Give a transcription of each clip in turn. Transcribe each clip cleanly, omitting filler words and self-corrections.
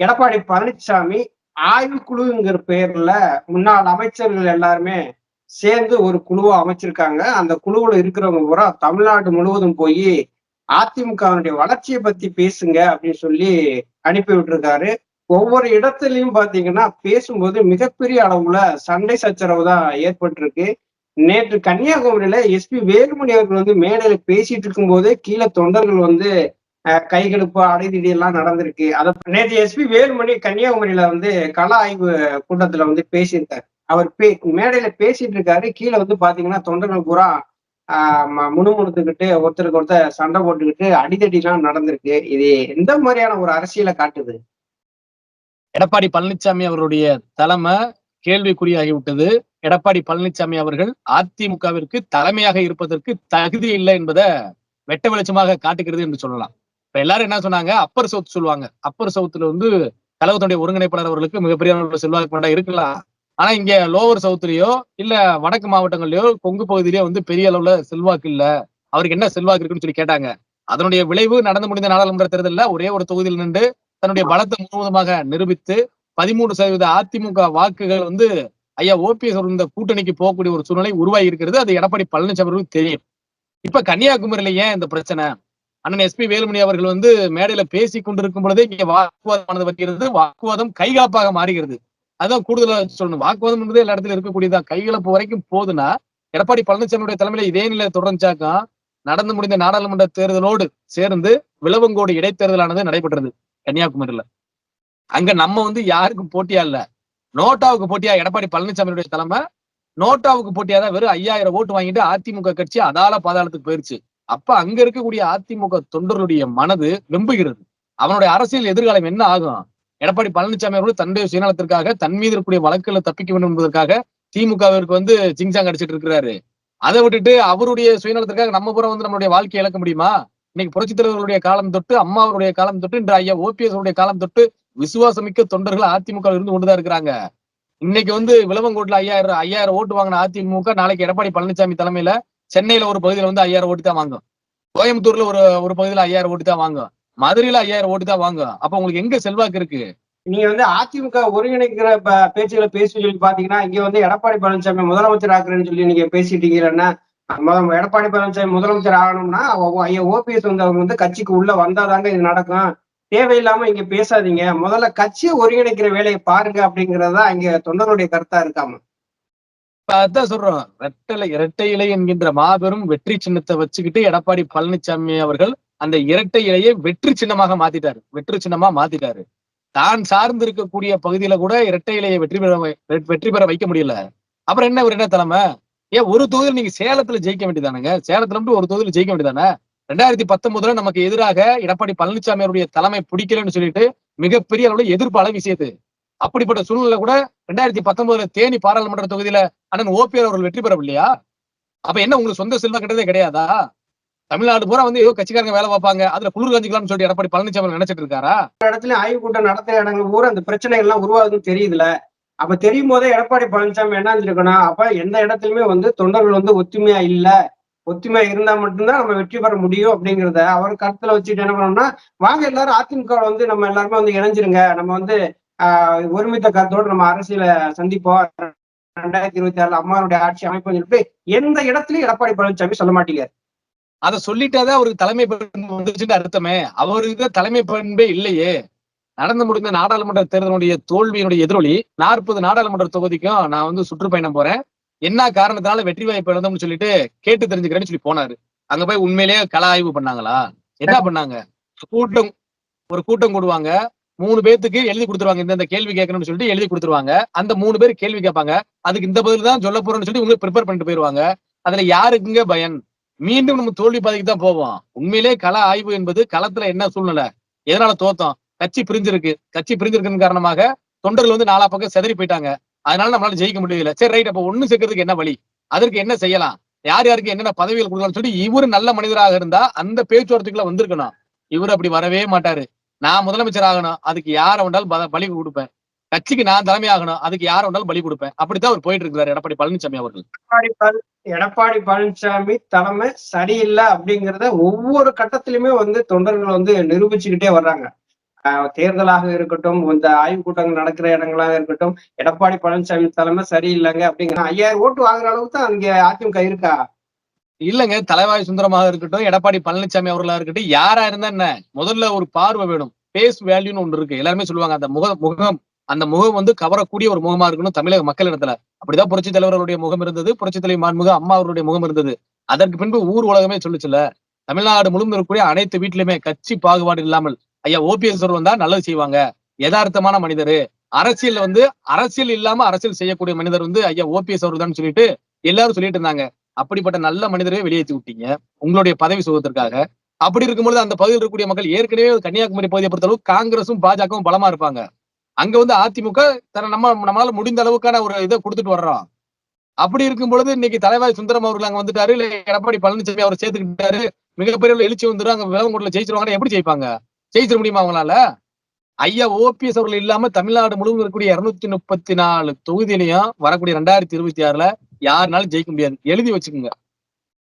எடப்பாடி பழனிசாமி ஆய்வுக்குழுங்கிற பேர்ல முன்னாள் அமைச்சர்கள் எல்லாருமே சேர்ந்து ஒரு குழுவா அமைச்சிருக்காங்க. அந்த குழுவுல இருக்கிறவங்க பூரா தமிழ்நாடு முழுவதும் போய் அதிமுகவினுடைய வளர்ச்சியை பத்தி பேசுங்க அப்படின்னு சொல்லி அனுப்பி விட்டுருக்காரு. ஒவ்வொரு இடத்துலயும் பாத்தீங்கன்னா பேசும்போது மிகப்பெரிய அளவுல சண்டை சச்சரவு தான் ஏற்பட்டிருக்கு. நேற்று கன்னியாகுமரியில எஸ்பி வேலுமணி அவர்கள் வந்து மேடையில பேசிட்டு இருக்கும் போதே கீழே தொண்டர்கள் வந்து கைகெடுப்பு அடைதிடி எல்லாம் நடந்திருக்கு. அத நேற்று எஸ்பி வேலுமணி கன்னியாகுமரியில வந்து கள ஆய்வு கூட்டத்துல வந்து பேசியிருக்காரு. அவர் மேடையில பேசிட்டு இருக்காரு. கீழே வந்து பாத்தீங்கன்னா தொண்டர்கள் பூரா முணுமுணுத்துக்கிட்டு ஒருத்தருக்கு ஒருத்தர் சண்டை போட்டுக்கிட்டு அடிதடி எல்லாம் நடந்திருக்கு. இது எந்த மாதிரியான ஒரு அரசியலை காட்டுது? எடப்பாடி பழனிசாமி அவருடைய தலைமை கேள்விக்குறியாகிவிட்டது. எடப்பாடி பழனிசாமி அவர்கள் அதிமுகவிற்கு தலைமையாக இருப்பதற்கு தகுதி இல்லை என்பதை வெட்ட வெளிச்சமாக காட்டுகிறது என்று சொல்லலாம். இப்ப எல்லாரும் என்ன சொன்னாங்க, அப்பர் சவுத் சொல்லுவாங்க. அப்பர் சவுத்துல வந்து கழகத்துடைய ஒருங்கிணைப்பாளர் அவர்களுக்கு மிகப்பெரிய செல்வாக்கு இருக்கலாம். ஆனா இங்க லோவர் சவுத்துலயோ இல்ல வடக்கு மாவட்டங்கள்லயோ கொங்கு பகுதியிலயோ வந்து பெரிய அளவுல செல்வாக்கு இல்ல. அவருக்கு என்ன செல்வாக்கு இருக்குன்னு சொல்லி கேட்டாங்க. அதனுடைய விளைவு நடந்து முடிந்த நாடாளுமன்ற தேர்தலில் ஒரே ஒரு தொகுதியில் நின்று தன்னுடைய பலத்தை முழுவதுமாக நிரூபித்து 13% அதிமுக வாக்குகள் வந்து ஐயா ஓபிஎஸ் இந்த கூட்டணிக்கு போகக்கூடிய ஒரு சூழ்நிலை உருவாகி இருக்கிறது. அது எடப்பாடி பழனிசாமி அவர்களுக்கு தெரியும். இப்ப கன்னியாகுமரியில ஏன் இந்த பிரச்சனை? அண்ணன் எஸ்பி வேலுமணி அவர்கள் வந்து மேடையில பேசி கொண்டிருக்கும் பொழுதே இங்க வாக்குவாதமானது வருகிறது. வாக்குவாதம் கைகாப்பாக மாறுகிறது. அதான் கூடுதலா சொல்லணும். வாக்குவாதம் என்பது எல்லா இடத்துல இருக்கக்கூடியதான். கைகலப்பு வரைக்கும் போதுன்னா எடப்பாடி பழனிசாமியுடைய தலைமையில இதே நிலை தொடர்ந்தாக்கா நடந்து முடிந்த நாடாளுமன்ற தேர்தலோடு சேர்ந்து விளவங்கோடு இடைத்தேர்தலானது நடைபெற்றது கன்னியாகுமரியில. அங்க நம்ம வந்து யாருக்கும் போட்டியா இல்ல, நோட்டாவுக்கு போட்டியா எடப்பாடி பழனிசாமியுடைய தலைமை நோட்டாவுக்கு போட்டியா தான் வெறும் 5000 ஓட்டு வாங்கிட்டு அதிமுக கட்சி அதால பாதாளத்துக்கு போயிருச்சு. அப்ப அங்க இருக்கக்கூடிய அதிமுக தொண்டர்களுடைய மனது வெம்புகிறது. அவனுடைய அரசியல் எதிர்காலம் என்ன ஆகும்? எடப்பாடி பழனிசாமி அவர்கள் தன்னுடைய சுயநலத்திற்காக தன் மீது இருக்கக்கூடிய வழக்குகளை தப்பிக்க வேண்டும் என்பதற்காக திமுகவிற்கு வந்து ஜிங்சாங் அடிச்சிட்டு இருக்கிறாரு. அதை விட்டுட்டு அவருடைய சுயநலத்திற்காக நம்ம புறம் வந்து நம்மளுடைய வாழ்க்கையை இழக்க முடியுமா? இன்னைக்கு புரட்சித் தலைவர்களுடைய காலம் தொட்டு அம்மா அவருடைய காலம் தொட்டு இன்று ஐயா ஓபிஎஸ் உடைய காலம் தொட்டு விசுவாசமிக்க தொண்டர்கள் அதிமுக இருந்து கொண்டுதான் இருக்கிறாங்க. இன்னைக்கு வந்து விளவங்கோட்டுல 5000 ஓட்டு வாங்கின அதிமுக நாளைக்கு எடப்பாடி பழனிசாமி தலைமையில சென்னையில ஒரு பகுதியில வந்து 5000 ஓட்டு தான் வாங்கும். கோயம்புத்தூர்ல ஒரு பகுதியில 5000 ஓட்டு தான் வாங்கும். மதுரையில 5000 ஓட்டு தான் வாங்கும். அப்ப உங்களுக்கு எங்க செல்வாக்கு இருக்கு? நீங்க வந்து அதிமுக ஒருங்கிணைக்கிற பேச்சுகளை பேசி சொல்லி பாத்தீங்கன்னா இங்க வந்து எடப்பாடி பழனிசாமி முதலமைச்சர் ஆக்குறேன்னு சொல்லி நீங்க பேசிட்டீங்கன்னா எடப்பாடி பழனிசாமி முதலமைச்சர் ஆகணும்னா ஐயா ஓபிஎஸ் வந்து அவங்க வந்து கட்சிக்கு உள்ள வந்தாதாங்க இது நடக்கும். தேவையில்லாம இங்க பேசாதீங்க, முதல்ல கட்சியை ஒருங்கிணைக்கிற வேலையை பாருங்க அப்படிங்கறதா இங்க தொண்டர்களுடைய கருத்தா இருக்காம. அதான் சொல்றோம். இரட்டை இலை என்கின்ற மாபெரும் வெற்றி சின்னத்தை வச்சுக்கிட்டு எடப்பாடி பழனிசாமி அவர்கள் அந்த இரட்டை இலையை வெற்றி சின்னமாக மாத்திட்டாரு. வெற்றி சின்னமா மாத்திட்டாரு. தான் சார்ந்து இருக்கக்கூடிய பகுதியில கூட இரட்டை இலையை வெற்றி பெற வைக்க முடியல. அப்புறம் என்ன ஒரு என்ன தலைமை? ஏன் ஒரு தொகுதியில் நீங்க சேலத்துல ஜெயிக்க வேண்டியதானுங்க? சேலத்துல மட்டும் ஒரு தொகுதியில் ஜெயிக்க வேண்டியதானே? 2019 நமக்கு எதிராக எடப்பாடி பழனிசாமி அவருடைய தலைமை பிடிக்கலன்னு சொல்லிட்டு மிகப்பெரிய அளவுல எதிர்ப்பால விஷயத்து. அப்படிப்பட்ட சூழ்நிலை கூட 2019 தேனி பாராளுமன்ற தொகுதியில அண்ணன் ஓபிஆர் அவர்கள் வெற்றி பெறவில்லையா? அப்ப என்ன உங்களுக்கு சொந்த செல்வா கிட்டதே கிடையாதா? தமிழ்நாடு பூரா வந்து ஏதோ கட்சிக்காரங்க வேலை பார்ப்பாங்க, அதுல குளிர் காஞ்சிக்கலாம்னு சொல்லிட்டு எடப்பாடி பழனிசாமி நினைச்சிட்டு இருக்காரா? இடத்துல ஆய்வு கூட்டம் நடத்துற இடங்கள் பூரா அந்த பிரச்சனை எல்லாம் உருவாகுதுன்னு தெரியுதுல. அப்ப தெரியும் போதே எடப்பாடி பழனிசாமி என்ன இருக்கணும், அப்ப எந்த இடத்துலயுமே வந்து தொண்டர்கள் வந்து ஒத்துமையா இல்ல, ஒத்துமையா இருந்தா மட்டும்தான் நம்ம வெற்றி பெற முடியும் அப்படிங்கிறத அவர் கருத்துல வச்சுட்டு என்ன பண்ணோம்னா, வாங்க எல்லாரும் அதிமுக வந்து நம்ம எல்லாருமே வந்து இணைஞ்சிருங்க, நம்ம வந்து ஒருமித்த கருத்தோடு நம்ம அரசியலை சந்திப்போம், 2026 அம்மாவுடைய ஆட்சி அமைப்புன்னு சொல்லிட்டு எந்த இடத்துலயும் எடப்பாடி பழனிசாமி சொல்ல மாட்டேங்கிறார். அதை சொல்லிட்டாதான் அவருக்கு தலைமை பண்பு வந்துருச்சுன்னு அர்த்தமே. அவருக்கு தலைமை பண்பே இல்லையே. நடந்து முடிந்த நாடாளுமன்ற தேர்தலுடைய தோல்வியினுடைய எதிரொலி 40 நாடாளுமன்ற தொகுதிக்கும் நான் வந்து சுற்றுப்பயணம் போறேன், என்ன காரணத்தினால வெற்றி வாய்ப்பு இழந்தோம்னு சொல்லிட்டு கேட்டு தெரிஞ்சுக்கிறேன்னு சொல்லி போனாரு. அங்க போய் உண்மையிலேயே கள ஆய்வு பண்ணாங்களா? என்ன பண்ணாங்க? ஒரு கூட்டம் கூடுவாங்க, 3 பேத்துக்கு எழுதி கொடுத்துருவாங்க, இந்த கேள்வி கேட்கணும்னு சொல்லிட்டு எழுதி கொடுத்துருவாங்க. அந்த 3 பேர் கேள்வி கேட்பாங்க, அதுக்கு இந்த பதில் தான் சொல்ல போறோம்னு சொல்லி உங்களுக்கு ப்ரிப்பேர் பண்ணிட்டு போயிருவாங்க. அதுல யாருக்குங்க பயன்? மீண்டும் நம்ம தோல்வி பாதைக்கு தான் போவோம். உண்மையிலே கள ஆய்வு என்பது களத்துல என்ன சூழ்நிலை, எதனால தோத்தோம், கட்சி பிரிஞ்சிருக்குன்னு காரணமாக தொண்டர்கள் வந்து 4 பக்கம் செதறி போயிட்டாங்க, அதனால நம்மளால ஜெயிக்க முடியல. சரி ரைட், அப்ப ஒண்ணு சேர்க்கறதுக்கு என்ன வழி, அதற்கு என்ன செய்யலாம், யார் யாருக்கு என்னென்ன பதவிகள் கொடுக்கலாம்னு சொல்லி இவரு நல்ல மனிதராக இருந்தா அந்த பேச்சுவார்த்தைக்குள்ள வந்திருக்கணும். இவரு அப்படி வரவே மாட்டாரு. நான் முதலமைச்சர் ஆகணும், அதுக்கு யார வேண்டாலும் பலி கொடுப்பேன், கட்சிக்கு நான் தலைமை ஆகணும், அதுக்கு யார வேண்டாலும் பலி கொடுப்பேன், அப்படித்தான் அவர் போயிட்டு இருக்கிறாரு எடப்பாடி பழனிசாமி அவர்கள். எடப்பாடி பழனிசாமி தலைமை சரியில்லை அப்படிங்கிறத ஒவ்வொரு கட்டத்திலுமே வந்து தொண்டர்கள் வந்து நிரூபிச்சுக்கிட்டே வர்றாங்க. தேர்தலாக இருக்கட்டும், இந்த ஆய்வுக் கூட்டங்கள் நடக்கிற இடங்களாக இருக்கட்டும், எடப்பாடி பழனிசாமி தலைமை சரியில்லைங்க அப்படிங்கிற 5000 ஓட்டு வாங்குற அளவுக்கு தான் அங்க அதிமுக இருக்கா? இல்லங்க. தலைவாய் சுந்தரமாக இருக்கட்டும், எடப்பாடி பழனிசாமி அவர்களா இருக்கட்டும், யாரா இருந்தா என்ன? முதல்ல ஒரு பார்வை வேணும். பேஸ் வேல்யூன்னு ஒண்ணு இருக்கு. எல்லாருமே சொல்லுவாங்க. அந்த முகம் அந்த முகம் வந்து கவரக்கூடிய ஒரு முகமா இருக்கணும் தமிழக மக்களிடத்துல. அப்படிதான் புரட்சித் தலைவர் அவருடைய முகம் இருந்தது. புரட்சித் தலைவி மாண்புமிகு அம்மா அவருடைய முகம் இருந்தது. அதற்கு பின்பு ஊர் உலகமே சொல்லுச்சுல்ல. தமிழ்நாடு முழுவதும் இருக்கக்கூடிய அனைத்து வீட்டிலுமே கட்சி பாகுபாடு இல்லாமல் ஐயா ஓபிஎஸ் அவர் வந்தா நல்லது செய்வாங்க. யதார்த்தமான மனிதரு. அரசியல் வந்து அரசியல் இல்லாம அரசியல் செய்யக்கூடிய மனிதர் வந்து ஐயா ஓபிஎஸ் அவர் தான் சொல்லிட்டு எல்லாரும் சொல்லிட்டு இருந்தாங்க. அப்படிப்பட்ட நல்ல மனிதரை வெளியேற்றி விட்டீங்க. உங்களுடைய பதவி சுகத்திற்காக. அப்படி இருக்கும்பொழுது அந்த பகுதியில் இருக்கக்கூடிய மக்கள் ஏற்கனவே கன்னியாகுமரி பகுதியை பொறுத்தளவு காங்கிரசும் பாஜகவும் பலமா இருப்பாங்க. அங்க வந்து அதிமுக நம்மளால முடிந்த அளவுக்கான ஒரு இதை கொடுத்துட்டு வர்றோம். அப்படி இருக்கும் பொழுது இன்னைக்கு தலைவாய் சுந்தரம் அவர்கள் அங்க வந்துட்டாரு, இல்ல எடப்பாடி பழனிசாமி அவர் சேர்த்துக்கிட்டாரு, மிகப்பெரிய எழுச்சி வந்துரும், அங்க விலங்கோட்டில் ஜெயிச்சிருவாங்க. எப்படி ஜெயிப்பாங்க? ஜெயிச்சிட முடியுமா அவங்களால? ஐயா ஓபிஎஸ் அவர்கள் இல்லாம தமிழ்நாடு முழுவதும் இருக்கக்கூடிய 234 தொகுதியிலையும் வரக்கூடிய 2026ல யாருனாலும் ஜெயிக்க முடியாது. எழுதி வச்சுக்கோங்க.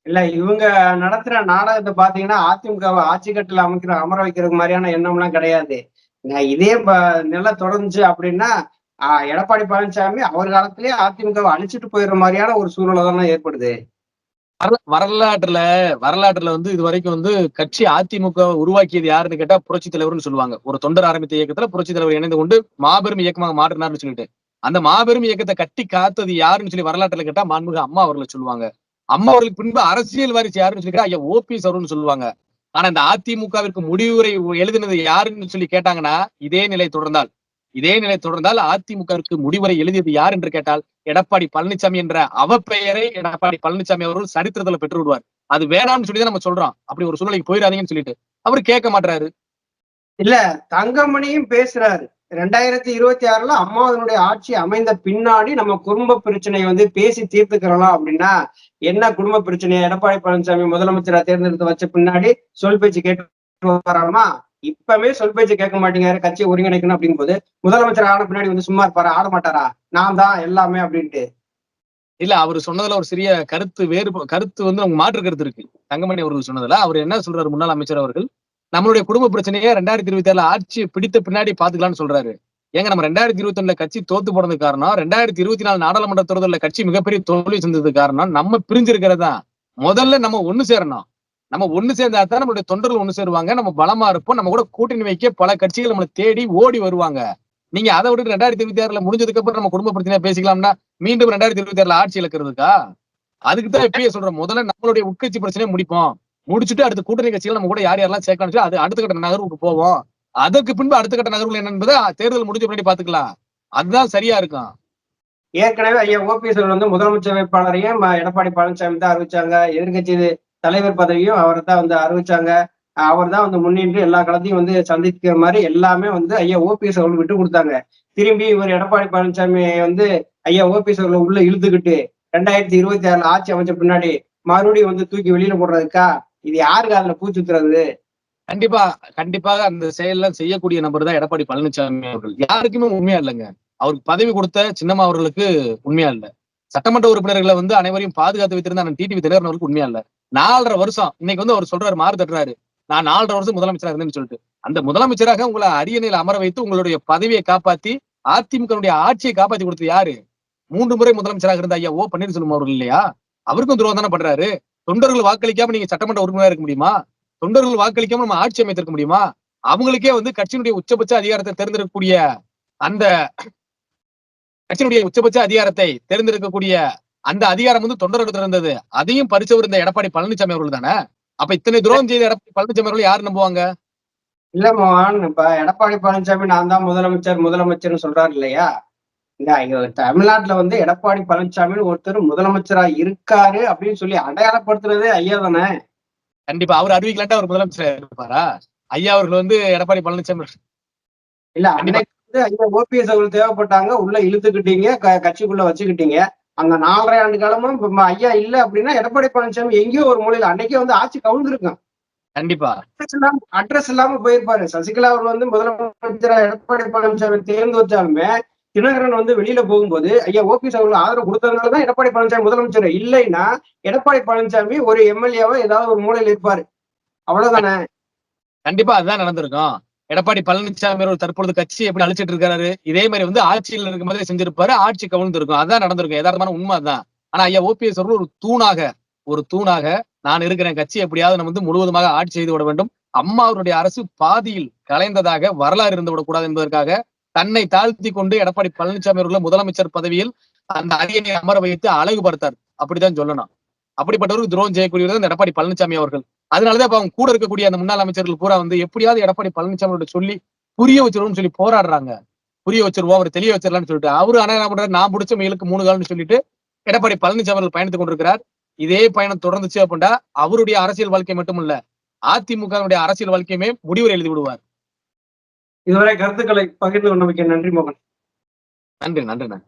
இல்ல இவங்க நடத்துற நாடகத்தை பாத்தீங்கன்னா அதிமுகவை ஆட்சி கட்டுல அமர வைக்கிறது மாதிரியான எண்ணம்லாம் கிடையாது. இதே நிலை தொடர்ந்துச்சு அப்படின்னா எடப்பாடி பழனிசாமி அவர் காலத்திலேயே அதிமுகவை அழிச்சிட்டு போயிடுற மாதிரியான ஒரு சூழ்நிலை தானே ஏற்படுது. வரலாற்றுல வந்து இது வரைக்கும் வந்து கட்சி அதிமுக உருவாக்கியது யாருன்னு கேட்டா புரட்சி தலைவர்னு சொல்லுவாங்க. ஒரு தொண்டர் ஆரம்பித்த இயக்கத்துல புரட்சி தலைவர் இணைந்து கொண்டு மாபெரும் இயக்கமாக மாற்றினார்னு சொல்லிட்டு அந்த மாபெரும் இயக்கத்தை கட்டி காத்தது யாருன்னு சொல்லி வரலாற்றுல கேட்டா மாண்புமிகு அம்மா அவர்களை சொல்லுவாங்க. அம்மா அவர்களுக்கு பின்பு அரசியல் வாரிசு யாருன்னு சொல்லி ஐயா ஓபிஎஸ் அவர்னு சொல்லுவாங்க. ஆனா இந்த அதிமுகவிற்கு முடிவுரை எழுதினது யாருன்னு சொல்லி கேட்டாங்கன்னா இதே நிலை தொடர்ந்தால் அதிமுகவிற்கு முடிவுரை எழுதியது யார் என்று கேட்டால் எடப்பாடி பழனிசாமி என்ற பெயரை எடப்பாடி பழனிசாமி அவர்கள் சரித்திரத்துல பெற்று விடுவார். அது வேணாம்னு சொல்லிதான் நம்ம சொல்றோம். அப்படி ஒரு சூழ்நிலைக்கு போயிடாதீங்கன்னு சொல்லிட்டு அவர் கேட்க மாட்டாரு. இல்ல தங்கமணியும் பேசுறாரு. 2026ல அம்மாவனுடைய ஆட்சி அமைந்த பின்னாடி நம்ம குடும்ப பிரச்சனையை வந்து பேசி தீர்த்துக்கிறலாம் அப்படின்னா என்ன குடும்ப பிரச்சனையை எடப்பாடி பழனிசாமி முதலமைச்சரா தேர்ந்தெடுத்து வச்ச பின்னாடி சொல் பேச்சு கேட்டு வராமா? இப்பவே சொல் பேச்சு கேட்க மாட்டேங்காரு, கட்சியை ஒருங்கிணைக்கணும் அப்படிங்கும் போது முதலமைச்சர் ஆன பின்னாடி வந்து சும்மா இருப்பாரு, ஆட மாட்டாரா? நான் தான் எல்லாமே அப்படின்ட்டு. இல்ல அவர் சொன்னதுல ஒரு சிறிய கருத்து வந்து அவங்க மாற்று கருத்து இருக்கு. தங்கமணி அவர்கள் சொன்னதுல அவர் என்ன சொல்றாரு, முன்னாள் அமைச்சர் அவர்கள் நம்மளுடைய குடும்ப பிரச்சனையை 2026 ஆட்சி பிடித்த பின்னாடி பாத்துக்கலாம்னு சொல்றாரு. ஏங்க நம்ம 2021 கட்சி தோத்து போனதுக்கு காரணம் 2024 நாடாளுமன்ற தேர்தலில் கட்சி மிகப்பெரிய தோல்வி செஞ்சதுக்கு காரணம் நம்ம பிரிஞ்சிருக்கிறதா. முதல்ல நம்ம ஒண்ணு சேரணும். நம்ம ஒண்ணு சேர்ந்தா தான் நம்மளுடைய தொண்டர்கள் ஒண்ணு சேருவாங்க. நம்ம பலமா இருப்போம். நம்ம கூட கூட்டணி வைக்க பல கட்சிகள் நம்மளை தேடி ஓடி வருவாங்க. நீங்க அதை விட்டு 2026 முடிஞ்சதுக்கு அப்புறம் நம்ம குடும்ப பிரச்சனையா பேசிக்கலாம்னா மீண்டும் 2026 ஆட்சி இழக்கிறதுக்கா? அதுக்குதான் இப்பயே சொல்றோம். முதல்ல நம்மளுடைய உட்கட்சி பிரச்சனையை முடிப்போம். முடிச்சுட்டு அடுத்த கூட்டணி கட்சிகள் நம்ம கூட யாரெல்லாம் சேர்க்கணும் அது அடுத்த கட்ட நகர்வுக்கு போவோம். அதற்கு பின்பு அடுத்த கட்ட நகர்வுகள் என்னன்பதை தேர்தல் முடிஞ்ச பின்னாடி பாத்துக்கலாம். அதுதான் சரியா இருக்கும். ஏற்கனவே ஐயா ஓபிஎஸ் வந்து முதலமைச்சர் வேட்பாளரையும் எடப்பாடி பழனிசாமி தான் அறிவிச்சாங்க. எதிர்கட்சி தலைவர் பதவியும் அவரை தான் வந்து அறிவிச்சாங்க. அவர் தான் வந்து முன்னின்று எல்லா களத்தையும் வந்து சந்திக்கிற மாதிரி எல்லாமே வந்து ஐயா ஓபிஎஸ் அவர்கள் விட்டு கொடுத்தாங்க. திரும்பி இவர் எடப்பாடி பழனிசாமி வந்து ஐயா ஓபிஎஸ் அவர்களை உள்ள இழுத்துக்கிட்டு 2026 ஆட்சி அமைச்ச பின்னாடி மறுபடியும் வந்து தூக்கி வெளியில போடுறதுக்கா? இது யாருக்கு அதுல பூச்சுத்துறது? கண்டிப்பாக அந்த செயல்லாம் செய்யக்கூடிய நபர் தான் எடப்பாடி பழனிசாமி அவர்கள். யாருக்குமே உண்மையா இல்லைங்க. அவருக்கு பதவி கொடுத்த சின்னம்மா அவர்களுக்கு உண்மையா இல்ல. சட்டமன்ற உறுப்பினர்களை வந்து அனைவரையும் பாதுகாத்து வைத்திருந்த டிடிவி தினகரன் அவர்களுக்கு உண்மையா இல்ல. 4.5 வருஷம் இன்னைக்கு வந்து அவர் சொல்றாரு, மாறு தட்டுறாரு, நான் 4.5 வருஷம் முதலமைச்சராக இருந்தேன்னு சொல்லிட்டு. அந்த முதலமைச்சராக உங்களை அரியணையில் அமர வைத்து உங்களுடைய பதவியை காப்பாத்தி அதிமுக ஆட்சியை காப்பாத்தி கொடுத்தது யாரு? 3 முறை முதலமைச்சராக இருந்த ஐயா ஓ பன்னீர்செல்வம் அவர்கள் இல்லையா? அவருக்கும் துரோகம் தானே பண்றாரு. தொண்டர்கள் வாக்களிக்காம நீங்க சட்டமன்ற உறுப்பினராக இருக்க முடியுமா? தொண்டர்கள் வாக்களிக்காம நம்ம ஆட்சி அமைத்திருக்க முடியுமா? அவங்களுக்கே வந்து கட்சியினுடைய உச்சபட்ச அதிகாரத்தை தேர்ந்தெடுக்கக்கூடிய அந்த கட்சியினுடைய உச்சபட்ச அதிகாரத்தை தேர்ந்தெடுக்கக்கூடிய அந்த அதிகாரம் வந்து தொண்டர்களிடத்துல இருந்தது. அதையும் பறிச்சவர் இந்த எடப்பாடி பழனிசாமி அவர்கள் தானே. அப்ப இத்தனை துரோகம் செய்த எடப்பாடி பழனிசாமி அவர்கள் யாரு நம்புவாங்க? இல்ல மோகன், இப்ப எடப்பாடி பழனிசாமி நான் தான் முதலமைச்சர்னு சொல்றாரு இல்லையா? தமிழ்நாட்டுல வந்து எடப்பாடி பழனிசாமி ஒருத்தர் முதலமைச்சரா இருக்காரு அப்படின்னு சொல்லி அடையாளப்படுத்துறதே ஐயா தானே. கண்டிப்பா அவர் அறிவிக்கலான்ட்டு அவர் முதலமைச்சர் இருப்பாரா? ஐயா அவர்கள் வந்து எடப்பாடி பழனிசாமி இல்ல அன்னைக்கு வந்து ஐயா ஓபிஎஸ் அவர்கள் தேவைப்பட்டாங்க, உள்ள இழுத்துக்கிட்டீங்க, கட்சிக்குள்ள வச்சுக்கிட்டீங்க. அந்த 4.5 ஆண்டு காலமும் ஐயா இல்ல அப்படின்னா எடப்பாடி பழனிசாமி எங்கேயோ ஒரு மூலையில அன்னைக்கே வந்து ஆட்சி கவுந்திருக்கும். கண்டிப்பா அட்ரஸ் இல்லாம போயிருப்பாரு. சசிகலா அவர் வந்து முதலமைச்சரா எடப்பாடி பழனிசாமி தேர்ந்து வச்சாலுமே தினகரன் வந்து வெளியில போகும்போது ஐயா ஓபிஎஸ் அவர்கள் ஆதரவு கொடுத்ததுனாலதான் எடப்பாடி பழனிசாமி முதலமைச்சர். இல்லைன்னா எடப்பாடி பழனிசாமி ஒரு எம்எல்ஏவா ஏதாவது ஒரு மூலையில இருப்பாரு. அவ்வளவுதானே. கண்டிப்பா அதுதான் நடந்திருக்கும். எடப்பாடி பழனிசாமி அவர்கள் தற்பொழுது கட்சி எப்படி அழிச்சிட்டு இருக்காரு, இதே மாதிரி வந்து ஆட்சியில் இருக்கும் போதே செஞ்சிருப்பாரு, ஆட்சி கவிழ்ந்து இருக்கும். அதான் நடந்திருக்கும். யதார்த்தமான உண்மை அதான். ஆனா ஐயா ஓபிஎஸ் அவர்கள் ஒரு தூணாக நான் இருக்கிறேன், கட்சி எப்படியாவது நம்ம வந்து முழுவதுமாக ஆட்சி செய்து விட வேண்டும், அம்மா அவருடைய அரசு பாதியில் கலைந்ததாக வரலாறு இருந்து விடக்கூடாது என்பதற்காக தன்னை தாழ்த்தி கொண்டு எடப்பாடி பழனிசாமி அவர்கள் முதலமைச்சர் பதவியில் அந்த அரியணை அமர வைத்து அழகு பார்த்தார். அப்படிதான் சொல்லணும். அப்படிப்பட்டவருக்கு துரோகம் செய்யக்கூடியவர் இந்த எடப்பாடி பழனிசாமி அவர்கள். அதனாலதான் இப்ப அவங்க கூட இருக்கக்கூடிய அந்த முன்னாள் அமைச்சர்கள் பூரா வந்து எப்படியாவது எடப்பாடி பழனிசாமி சொல்லி புரிய வச்சிருவோம்னு சொல்லி போராடுறாங்க. புரிய வச்சிருவோம், அவர் தெளிய வச்சிடலாம்னு சொல்லிட்டு அவரு ஆனா என்ன பண்றாரு, நான் பிடிச்ச மேலுக்கு 3 கால்னு சொல்லிட்டு எடப்பாடி பழனிசாமி அவர்கள் பயணித்துக் கொண்டிருக்கிறார். இதே பயணம் தொடர்ந்துச்சு அப்படின்னா அவருடைய அரசியல் வாழ்க்கை மட்டுமல்ல, அதிமுகவுடைய அரசியல் வாழ்க்கையுமே முடிவுரை எழுதி விடுவார். இதுவரை கருத்துக்களை பகிர்ந்து கொண்டமைக்கு நன்றி மோகன். நன்றி.